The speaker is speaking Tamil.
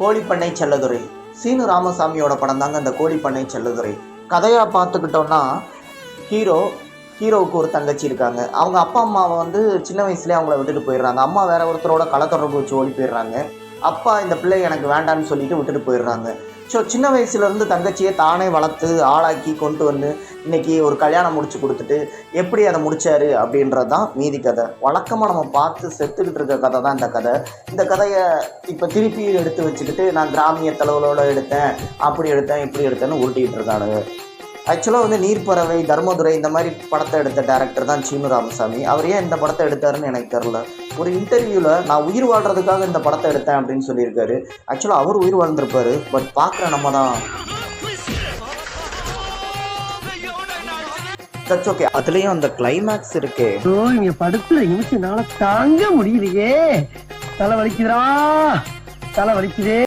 கோழிப்பண்ணை செல்லதுரை. சீனு ராமசாமியோட படம் தாங்க அந்த கோழிப்பண்ணை செல்லதுரை. கதையாக பார்த்துக்கிட்டோன்னா, ஹீரோவுக்கு ஒரு தங்கச்சி இருக்காங்க. அவங்க அப்பா அம்மாவை வந்து சின்ன வயசுலேயே அவங்கள விட்டுட்டு போயிடுறாங்க. அம்மா வேற ஒருத்தரோட களத்தொடர்பு வச்சு ஓடி போயிடுறாங்க. அப்பா இந்த பிள்ளை எனக்கு வேண்டான்னு சொல்லிட்டு விட்டுட்டு போயிடுறாங்க. ஸோ சின்ன வயசுலேருந்து தங்கச்சியை தானே வளர்த்து ஆளாக்கி கொண்டு வந்து இன்றைக்கி ஒரு கல்யாணம் முடிச்சு கொடுத்துட்டு எப்படி அதை முடித்தார் அப்படின்றது தான் மீதி கதை. வழக்கமாக நம்ம பார்த்து செத்துக்கிட்டு இருக்க கதை தான் இந்த கதை. இந்த கதையை இப்போ திருப்பி எடுத்து வச்சுக்கிட்டு நான் கிராமிய தலைவலோடு எடுத்தேன், அப்படி எடுத்தேன், இப்படி எடுத்தேன்னு உருட்டிகிட்டு இருக்கானுங்க. ஆக்சுவலாக வந்து நீர்ப்பறவை, தர்மதுரை இந்த மாதிரி படத்தை எடுத்த டேரக்டர் தான் சீனு ராமசாமி. அவர் ஏன் இந்த படத்தை எடுத்தாருன்னு எனக்கு தெரில. ஒரு இன்டர்வியூவில் நான் உயிர் வாழ்கிறதுக்காக இந்த படத்தை எடுத்தேன் அப்படின்னு சொல்லியிருக்காரு. ஆக்சுவலாக அவர் உயிர் வாழ்ந்திருப்பார், பட் பார்க்குற நம்ம தான் தட்ஸ் ஓகே. அதுலேயும் அந்த கிளைமேக்ஸ் இருக்கே, இங்க படுத்துல நிமிஷம் நாள தாங்க முடியலையே, தலை வலிக்குதா, தலை வலிக்குதே.